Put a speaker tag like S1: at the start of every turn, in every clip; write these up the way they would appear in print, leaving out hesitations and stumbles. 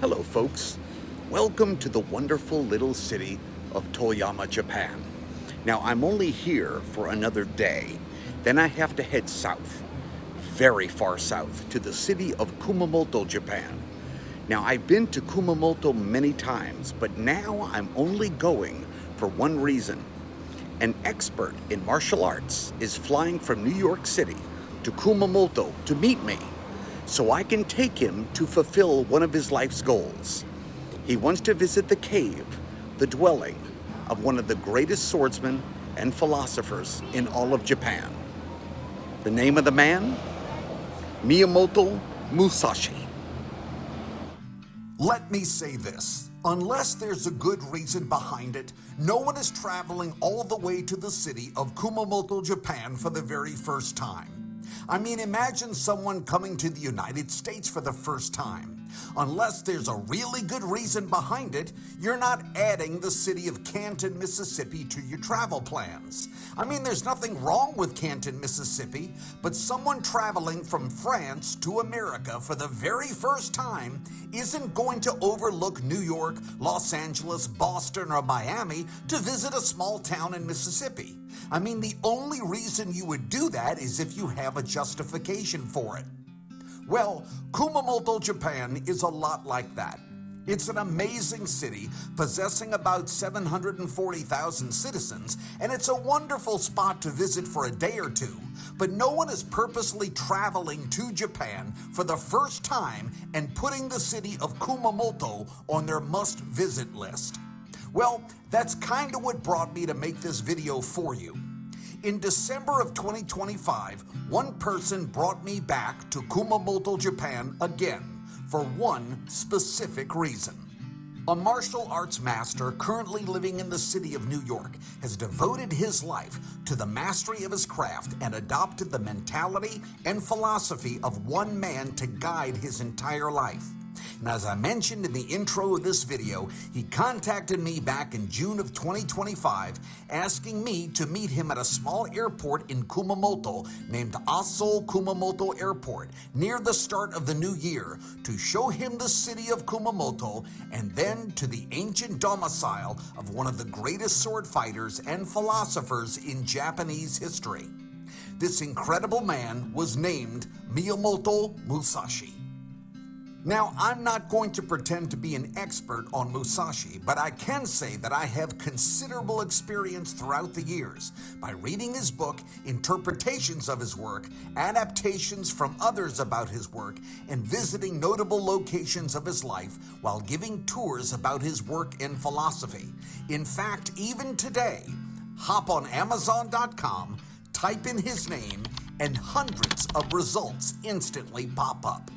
S1: Hello folks, welcome to the wonderful little city of Toyama, Japan. Now I'm only here for another day, then I have to head south, very far south, to the city of Kumamoto, Japan. Now I've been to Kumamoto many times, but now I'm only going for one reason. An expert in martial arts is flying from New York City to Kumamoto to meet me, so I can take him to fulfill one of his life's goals. He wants to visit the cave, the dwelling of one of the greatest swordsmen and philosophers in all of Japan. The name of the man? Miyamoto Musashi.
S2: Let me say this. Unless there's a good reason behind it, no one is traveling all the way to the city of Kumamoto, Japan for the very first time. I mean, imagine someone coming to the United States for the first time. Unless there's a really good reason behind it, you're not adding the city of Canton, Mississippi to your travel plans. I mean, there's nothing wrong with Canton, Mississippi, but someone traveling from France to America for the very first time isn't going to overlook New York, Los Angeles, Boston, or Miami to visit a small town in Mississippi. I mean, the only reason you would do that is if you have a justification for it. Well, Kumamoto, Japan is a lot like that. It's an amazing city possessing about 740,000 citizens, and it's a wonderful spot to visit for a day or two. But no one is purposely traveling to Japan for the first time and putting the city of Kumamoto on their must-visit list. Well, that's kind of what brought me to make this video for you. In December of 2025, one person brought me back to Kumamoto, Japan again, for one specific reason. A martial arts master currently living in the city of New York has devoted his life to the mastery of his craft and adopted the mentality and philosophy of one man to guide his entire life. And as I mentioned in the intro of this video, he contacted me back in June of 2025, asking me to meet him at a small airport in Kumamoto named Aso Kumamoto Airport near the start of the new year to show him the city of Kumamoto and then to the ancient domicile of one of the greatest sword fighters and philosophers in Japanese history. This incredible man was named Miyamoto Musashi. Now, I'm not going to pretend to be an expert on Musashi, but I can say that I have considerable experience throughout the years by reading his book, interpretations of his work, adaptations from others about his work, and visiting notable locations of his life while giving tours about his work and philosophy. In fact, even today, hop on Amazon.com, type in his name, and hundreds of results instantly pop up.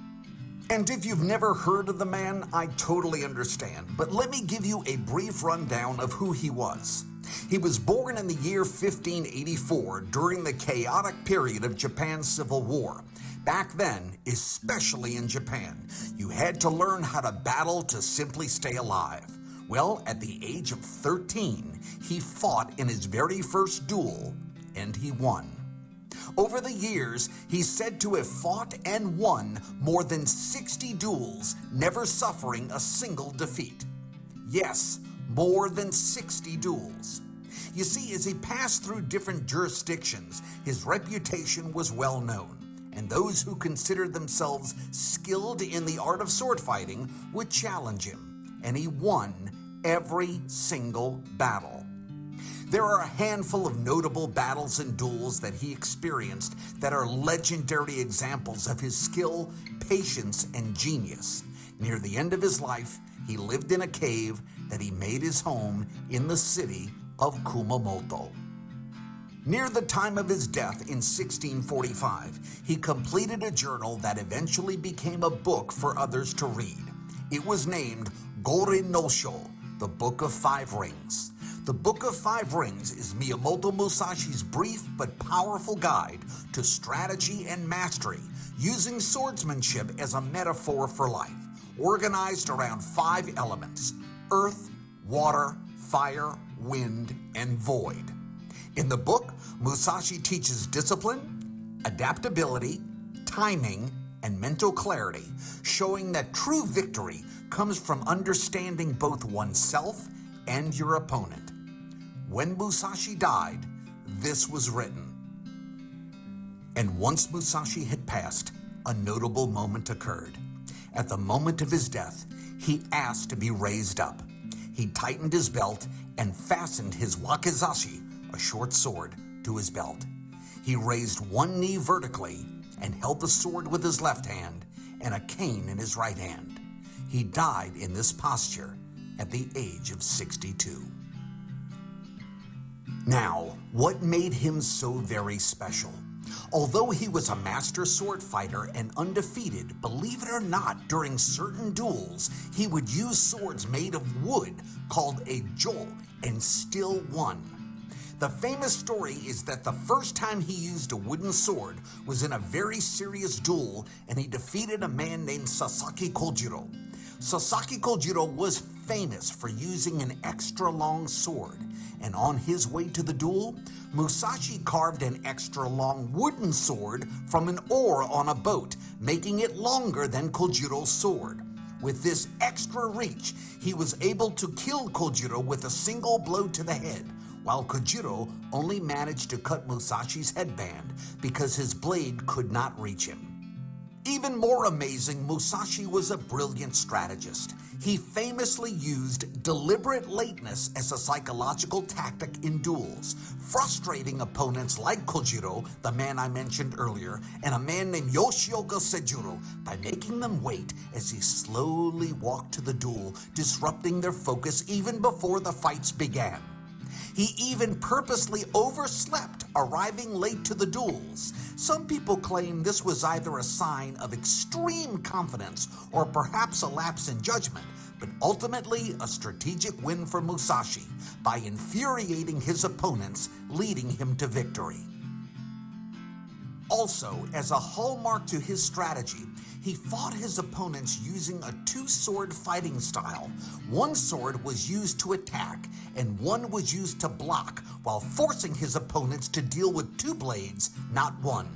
S2: And if you've never heard of the man, I totally understand, but let me give you a brief rundown of who he was. He was born in the year 1584 during the chaotic period of Japan's Civil War. Back then, especially in Japan, you had to learn how to battle to simply stay alive. Well, at the age of 13, he fought in his very first duel, and he won. Over the years, he's said to have fought and won more than 60 duels, never suffering a single defeat. Yes, more than 60 duels. You see, as he passed through different jurisdictions, his reputation was well known, and those who considered themselves skilled in the art of sword fighting would challenge him, and he won every single battle. There are a handful of notable battles and duels that he experienced that are legendary examples of his skill, patience, and genius. Near the end of his life, he lived in a cave that he made his home in the city of Kumamoto. Near the time of his death in 1645, he completed a journal that eventually became a book for others to read. It was named Gorin no Sho, the Book of Five Rings. The Book of Five Rings is Miyamoto Musashi's brief but powerful guide to strategy and mastery, using swordsmanship as a metaphor for life, organized around 5 elements: earth, water, fire, wind, and void. In the book, Musashi teaches discipline, adaptability, timing, and mental clarity, showing that true victory comes from understanding both oneself and your opponent. When Musashi died, this was written. And once Musashi had passed, a notable moment occurred. At the moment of his death, he asked to be raised up. He tightened his belt and fastened his wakizashi, a short sword, to his belt. He raised one knee vertically and held the sword with his left hand and a cane in his right hand. He died in this posture at the age of 62. Now, what made him so very special? Although he was a master sword fighter and undefeated, believe it or not, during certain duels, he would use swords made of wood called a jo and still won. The famous story is that the first time he used a wooden sword was in a very serious duel, and he defeated a man named Sasaki Kojiro. Sasaki Kojiro was famous for using an extra long sword, and on his way to the duel, Musashi carved an extra long wooden sword from an oar on a boat, making it longer than Kojiro's sword. With this extra reach, he was able to kill Kojiro with a single blow to the head, while Kojiro only managed to cut Musashi's headband because his blade could not reach him. Even more amazing, Musashi was a brilliant strategist. He famously used deliberate lateness as a psychological tactic in duels, frustrating opponents like Kojiro, the man I mentioned earlier, and a man named Yoshioka Sejuro by making them wait as he slowly walked to the duel, disrupting their focus even before the fights began. He even purposely overslept, arriving late to the duels. Some people claim this was either a sign of extreme confidence or perhaps a lapse in judgment, but ultimately a strategic win for Musashi by infuriating his opponents, leading him to victory. Also, as a hallmark to his strategy, he fought his opponents using a two-sword fighting style. One sword was used to attack, and one was used to block, while forcing his opponents to deal with two blades, not one.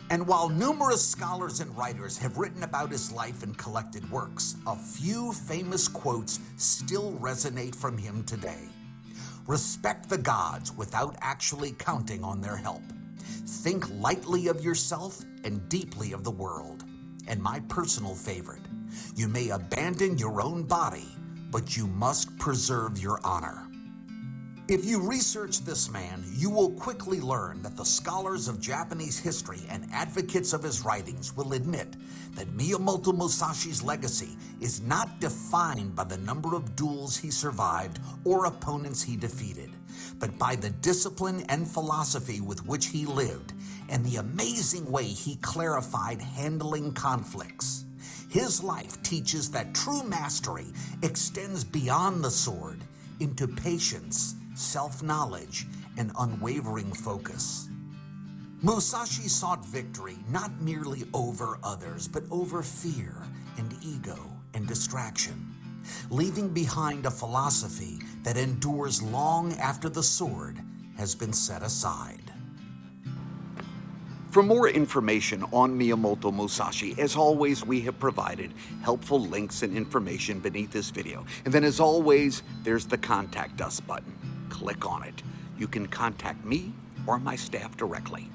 S2: And while numerous scholars and writers have written about his life in collected works, a few famous quotes still resonate from him today. Respect the gods without actually counting on their help. Think lightly of yourself and deeply of the world. And my personal favorite, you may abandon your own body, but you must preserve your honor. If you research this man, you will quickly learn that the scholars of Japanese history and advocates of his writings will admit that Miyamoto Musashi's legacy is not defined by the number of duels he survived or opponents he defeated, but by the discipline and philosophy with which he lived and the amazing way he clarified handling conflicts. His life teaches that true mastery extends beyond the sword into patience, self-knowledge, and unwavering focus. Musashi sought victory not merely over others, but over fear and ego and distraction, leaving behind a philosophy that endures long after the sword has been set aside.
S1: For more information on Miyamoto Musashi, as always, we have provided helpful links and information beneath this video. And then as always, there's the Contact Us button. Click on it. You can contact me or my staff directly.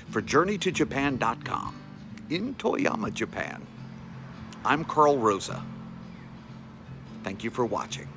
S1: For JourneyToJapan.com, in Toyama, Japan, I'm Carl Rosa. Thank you for watching.